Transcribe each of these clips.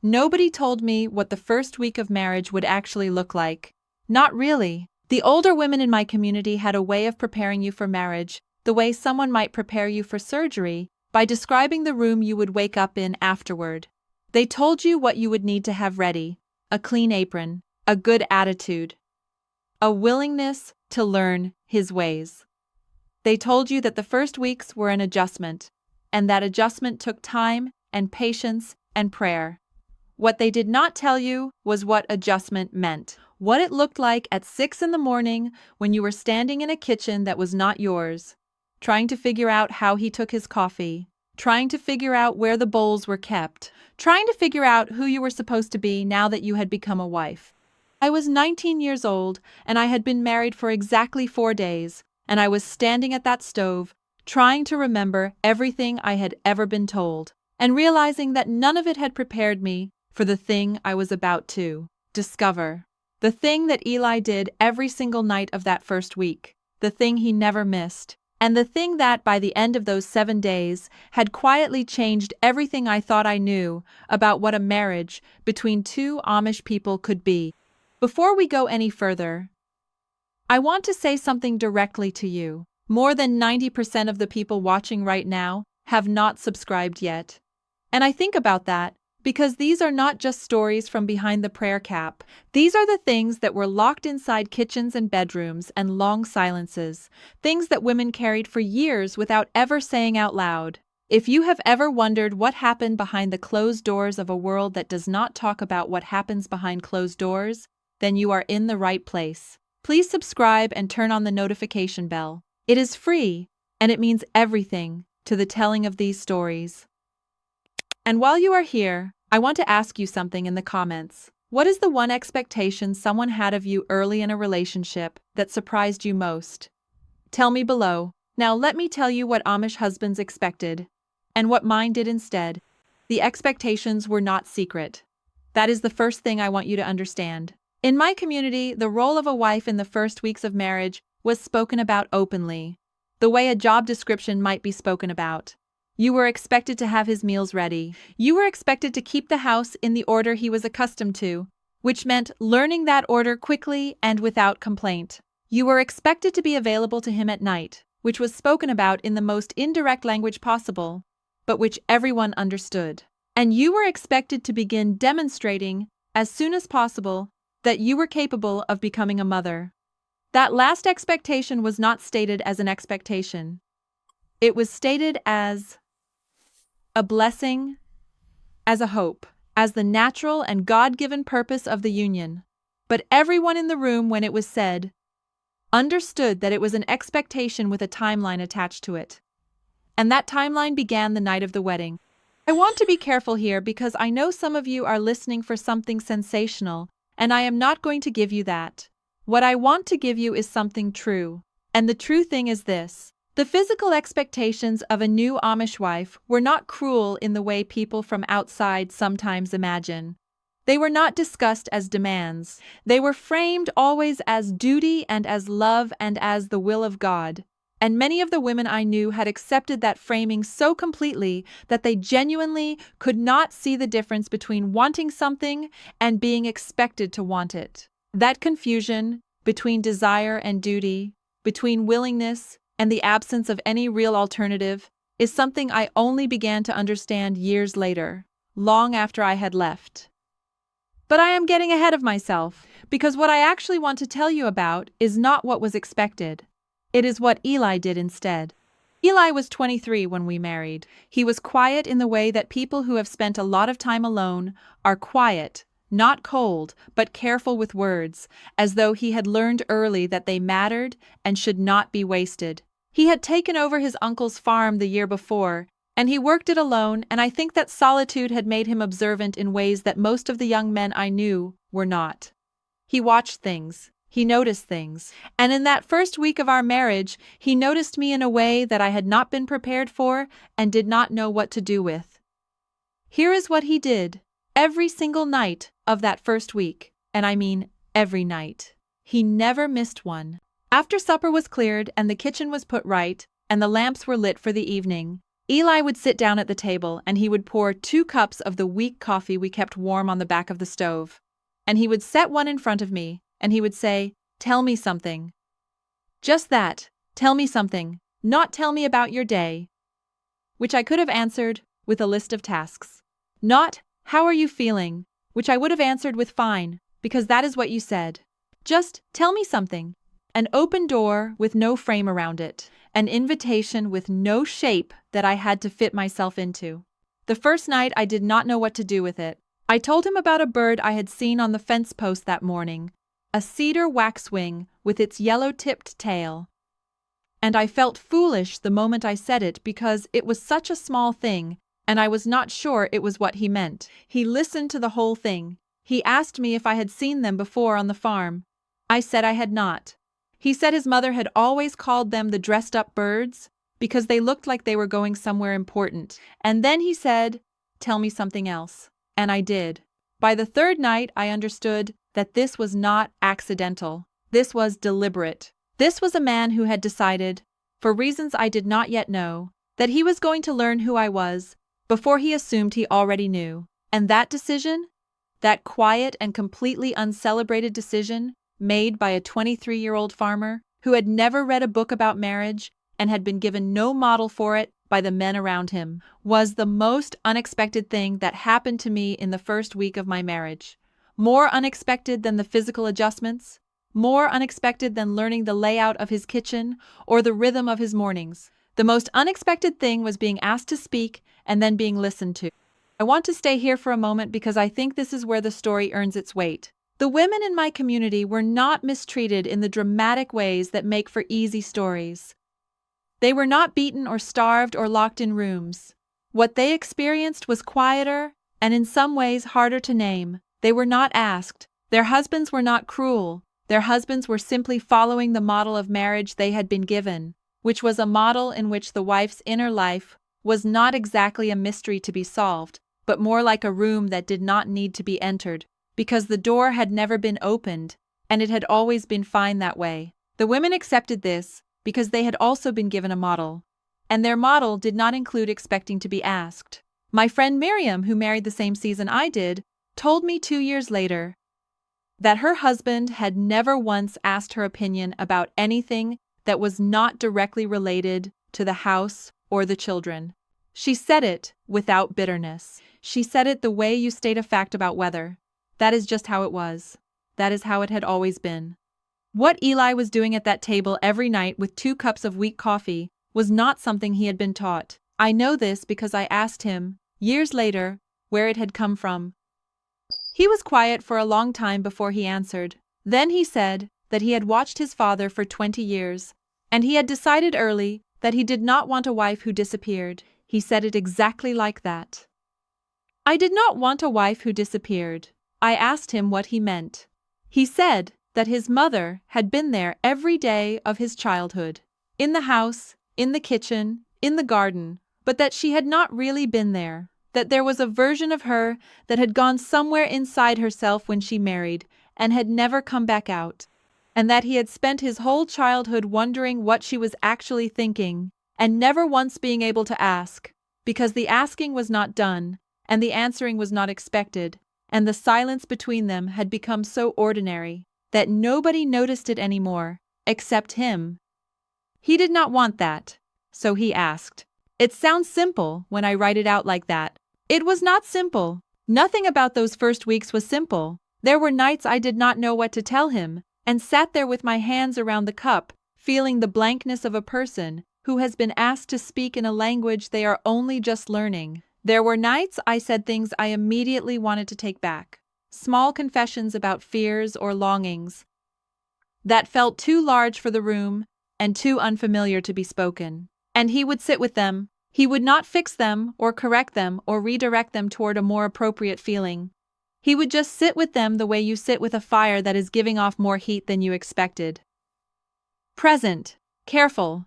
Nobody told me what the first week of marriage would actually look like. Not really. The older women in my community had a way of preparing you for marriage, the way someone might prepare you for surgery, by describing the room you would wake up in afterward. They told you what you would need to have ready: a clean apron, a good attitude, a willingness to learn His ways. They told you that the first weeks were an adjustment, and that adjustment took time and patience and prayer. What they did not tell you was what adjustment meant. What it looked like at 6 in the morning when you were standing in a kitchen that was not yours, trying to figure out how he took his coffee, trying to figure out where the bowls were kept, trying to figure out who you were supposed to be now that you had become a wife. I was 19 years old, and I had been married for exactly 4 days, and I was standing at that stove, trying to remember everything I had ever been told, and realizing that none of it had prepared me for the thing I was about to discover. The thing that Eli did every single night of that first week, the thing he never missed, and the thing that, by the end of those 7 days, had quietly changed everything I thought I knew about what a marriage between two Amish people could be. Before we go any further, I want to say something directly to you. More than 90% of the people watching right now have not subscribed yet. And I think about that because these are not just stories from behind the prayer cap. These are the things that were locked inside kitchens and bedrooms and long silences, things that women carried for years without ever saying out loud. If you have ever wondered what happened behind the closed doors of a world that does not talk about what happens behind closed doors, then you are in the right place. Please subscribe and turn on the notification bell. It is free, and it means everything to the telling of these stories. And while you are here, I want to ask you something in the comments. What is the one expectation someone had of you early in a relationship that surprised you most? Tell me below. Now let me tell you what Amish husbands expected, and what mine did instead. The expectations were not secret. That is the first thing I want you to understand. In my community, the role of a wife in the first weeks of marriage was spoken about openly, the way a job description might be spoken about. You were expected to have his meals ready. You were expected to keep the house in the order he was accustomed to, which meant learning that order quickly and without complaint. You were expected to be available to him at night, which was spoken about in the most indirect language possible, but which everyone understood. And you were expected to begin demonstrating, as soon as possible, that you were capable of becoming a mother. That last expectation was not stated as an expectation. It was stated as a blessing, as a hope, as the natural and God-given purpose of the union. But everyone in the room, when it was said, understood that it was an expectation with a timeline attached to it. And that timeline began the night of the wedding. I want to be careful here because I know some of you are listening for something sensational, and I am not going to give you that. What I want to give you is something true. And the true thing is this: the physical expectations of a new Amish wife were not cruel in the way people from outside sometimes imagine. They were not discussed as demands. They were framed always as duty and as love and as the will of God. And many of the women I knew had accepted that framing so completely that they genuinely could not see the difference between wanting something and being expected to want it. That confusion between desire and duty, between willingness and the absence of any real alternative, is something I only began to understand years later, long after I had left. But I am getting ahead of myself, because what I actually want to tell you about is not what was expected. It is what Eli did instead. Eli was 23 when we married. He was quiet in the way that people who have spent a lot of time alone are quiet, not cold, but careful with words, as though he had learned early that they mattered and should not be wasted. He had taken over his uncle's farm the year before, and he worked it alone, and I think that solitude had made him observant in ways that most of the young men I knew were not. He watched things. He noticed things, and in that first week of our marriage, he noticed me in a way that I had not been prepared for and did not know what to do with. Here is what he did every single night of that first week, and I mean every night. He never missed one. After supper was cleared and the kitchen was put right and the lamps were lit for the evening, Eli would sit down at the table and he would pour 2 cups of the weak coffee we kept warm on the back of the stove. And he would set one in front of me and he would say, "Tell me something." Just that, tell me something, not tell me about your day. Which I could have answered with a list of tasks. Not, "How are you feeling?" which I would have answered with "Fine," because that is what you said. Just, tell me something. An open door with no frame around it. An invitation with no shape that I had to fit myself into. The first night I did not know what to do with it. I told him about a bird I had seen on the fence post that morning, a cedar waxwing with its yellow-tipped tail. And I felt foolish the moment I said it because it was such a small thing, and I was not sure it was what he meant. He listened to the whole thing. He asked me if I had seen them before on the farm. I said I had not. He said his mother had always called them the dressed-up birds because they looked like they were going somewhere important. And then he said, "Tell me something else." And I did. By the third night, I understood that this was not accidental. This was deliberate. This was a man who had decided, for reasons I did not yet know, that he was going to learn who I was before he assumed he already knew. And that decision, that quiet and completely uncelebrated decision made by a 23-year-old farmer who had never read a book about marriage and had been given no model for it by the men around him, was the most unexpected thing that happened to me in the first week of my marriage. More unexpected than the physical adjustments, more unexpected than learning the layout of his kitchen or the rhythm of his mornings. The most unexpected thing was being asked to speak and then being listened to. I want to stay here for a moment because I think this is where the story earns its weight. The women in my community were not mistreated in the dramatic ways that make for easy stories. They were not beaten or starved or locked in rooms. What they experienced was quieter and in some ways harder to name. They were not asked. Their husbands were not cruel. Their husbands were simply following the model of marriage they had been given, which was a model in which the wife's inner life was not exactly a mystery to be solved, but more like a room that did not need to be entered, because the door had never been opened, and it had always been fine that way. The women accepted this because they had also been given a model, and their model did not include expecting to be asked. My friend Miriam, who married the same season I did, told me 2 years later that her husband had never once asked her opinion about anything that was not directly related to the house or the children. She said it without bitterness. She said it the way you state a fact about weather. That is just how it was. That is how it had always been. What Eli was doing at that table every night with 2 cups of weak coffee was not something he had been taught. I know this because I asked him, years later, where it had come from. He was quiet for a long time before he answered. Then he said that he had watched his father for 20 years, and he had decided early that he did not want a wife who disappeared. He said it exactly like that. I did not want a wife who disappeared. I asked him what he meant. He said that his mother had been there every day of his childhood, in the house, in the kitchen, in the garden, but that she had not really been there, that there was a version of her that had gone somewhere inside herself when she married and had never come back out, and that he had spent his whole childhood wondering what she was actually thinking and never once being able to ask, because the asking was not done and the answering was not expected, and the silence between them had become so ordinary that nobody noticed it anymore, except him. He did not want that, so he asked. It sounds simple when I write it out like that. It was not simple. Nothing about those first weeks was simple. There were nights I did not know what to tell him, and sat there with my hands around the cup, feeling the blankness of a person who has been asked to speak in a language they are only just learning. There were nights I said things I immediately wanted to take back. Small confessions about fears or longings that felt too large for the room and too unfamiliar to be spoken. And he would sit with them. He would not fix them or correct them or redirect them toward a more appropriate feeling. He would just sit with them the way you sit with a fire that is giving off more heat than you expected. Present, careful,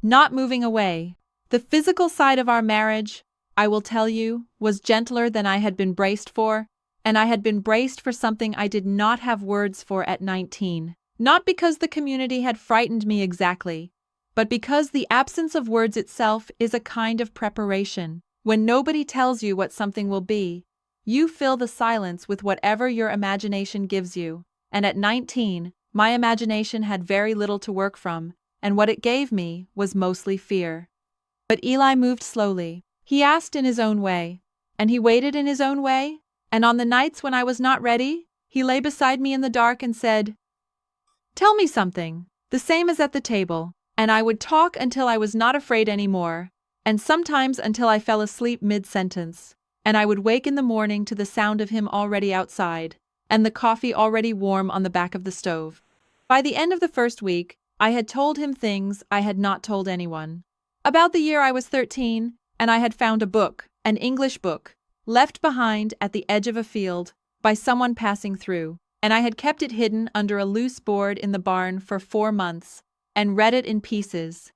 not moving away. The physical side of our marriage, I will tell you, was gentler than I had been braced for, and I had been braced for something I did not have words for at 19. Not because the community had frightened me exactly, but because the absence of words itself is a kind of preparation. When nobody tells you what something will be, you fill the silence with whatever your imagination gives you. And at 19, my imagination had very little to work from, and what it gave me was mostly fear. But Eli moved slowly. He asked in his own way, and he waited in his own way, and on the nights when I was not ready, he lay beside me in the dark and said, "Tell me something," the same as at the table, and I would talk until I was not afraid anymore, and sometimes until I fell asleep mid-sentence, and I would wake in the morning to the sound of him already outside, and the coffee already warm on the back of the stove. By the end of the first week, I had told him things I had not told anyone. About the year I was 13, and I had found a book, an English book, left behind at the edge of a field by someone passing through, and I had kept it hidden under a loose board in the barn for 4 months, and read it in pieces.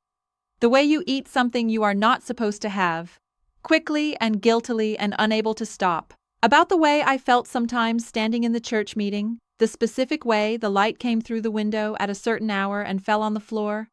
The way you eat something you are not supposed to have, quickly and guiltily and unable to stop. About the way I felt sometimes standing in the church meeting, the specific way the light came through the window at a certain hour and fell on the floor,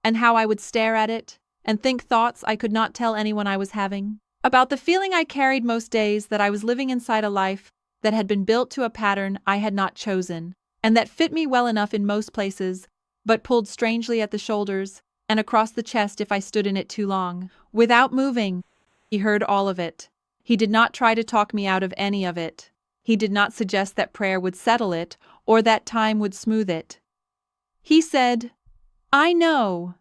and how I would stare at it and think thoughts I could not tell anyone I was having. About the feeling I carried most days that I was living inside a life that had been built to a pattern I had not chosen, and that fit me well enough in most places, but pulled strangely at the shoulders and across the chest if I stood in it too long. Without moving, he heard all of it. He did not try to talk me out of any of it. He did not suggest that prayer would settle it or that time would smooth it. He said, "I know."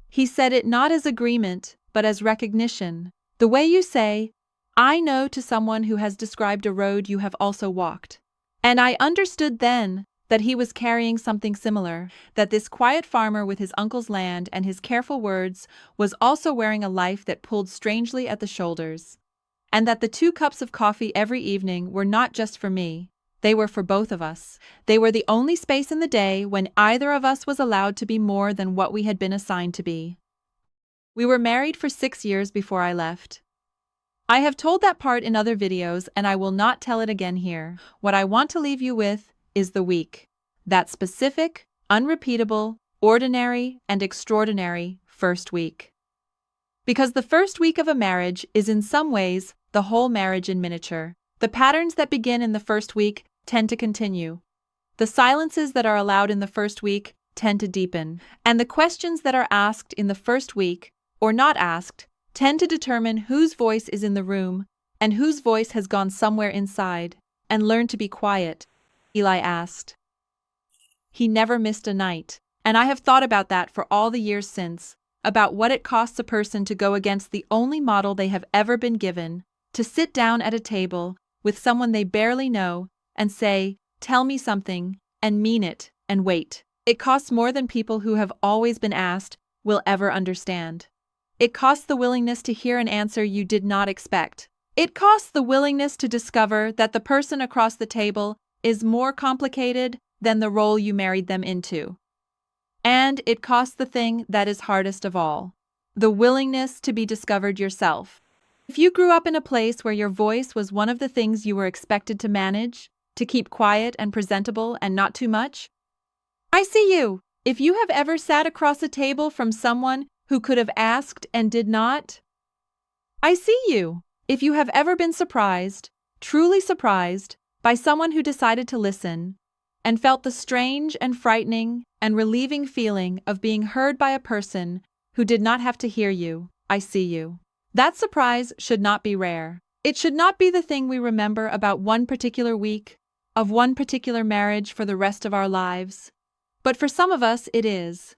He said it not as agreement, but as recognition. The way you say, "I know" to someone who has described a road you have also walked. And I understood then that he was carrying something similar, that this quiet farmer with his uncle's land and his careful words was also wearing a life that pulled strangely at the shoulders. And that the 2 cups of coffee every evening were not just for me, they were for both of us. They were the only space in the day when either of us was allowed to be more than what we had been assigned to be. We were married for 6 years before I left. I have told that part in other videos and I will not tell it again here. What I want to leave you with is the week. That specific, unrepeatable, ordinary, and extraordinary first week. Because the first week of a marriage is in some ways the whole marriage in miniature. The patterns that begin in the first week tend to continue. The silences that are allowed in the first week tend to deepen. And the questions that are asked in the first week, or not asked, tend to determine whose voice is in the room and whose voice has gone somewhere inside and learned to be quiet. Eli asked. He never missed a night, and I have thought about that for all the years since, about what it costs a person to go against the only model they have ever been given, to sit down at a table with someone they barely know and say, "Tell me something," and mean it, and wait. It costs more than people who have always been asked will ever understand. It costs the willingness to hear an answer you did not expect. It costs the willingness to discover that the person across the table is more complicated than the role you married them into. And it costs the thing that is hardest of all, the willingness to be discovered yourself. If you grew up in a place where your voice was one of the things you were expected to manage, to keep quiet and presentable and not too much, I see you. If you have ever sat across a table from someone who could have asked and did not, I see you. If you have ever been surprised, truly surprised, by someone who decided to listen, and felt the strange and frightening and relieving feeling of being heard by a person who did not have to hear you, I see you. That surprise should not be rare. It should not be the thing we remember about one particular week, of one particular marriage for the rest of our lives. But for some of us, it is.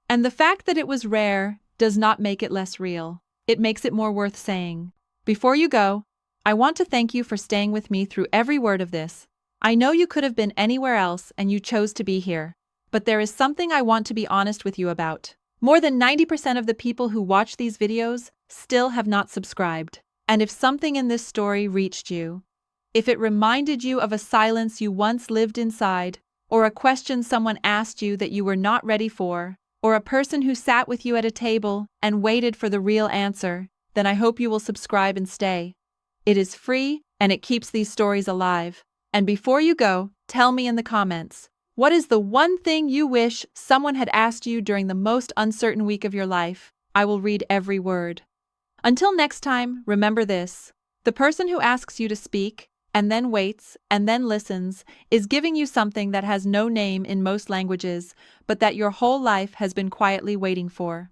And the fact that it was rare does not make it less real. It makes it more worth saying. Before you go, I want to thank you for staying with me through every word of this. I know you could have been anywhere else and you chose to be here. But there is something I want to be honest with you about. More than 90% of the people who watch these videos still have not subscribed. And if something in this story reached you, if it reminded you of a silence you once lived inside, or a question someone asked you that you were not ready for, or a person who sat with you at a table and waited for the real answer, then I hope you will subscribe and stay. It is free and it keeps these stories alive. And before you go, tell me in the comments, What is the one thing you wish someone had asked you during the most uncertain week of your life? I will read every word. Until next time, remember this. The person who asks you to speak, and then waits, and then listens, is giving you something that has no name in most languages, but that your whole life has been quietly waiting for.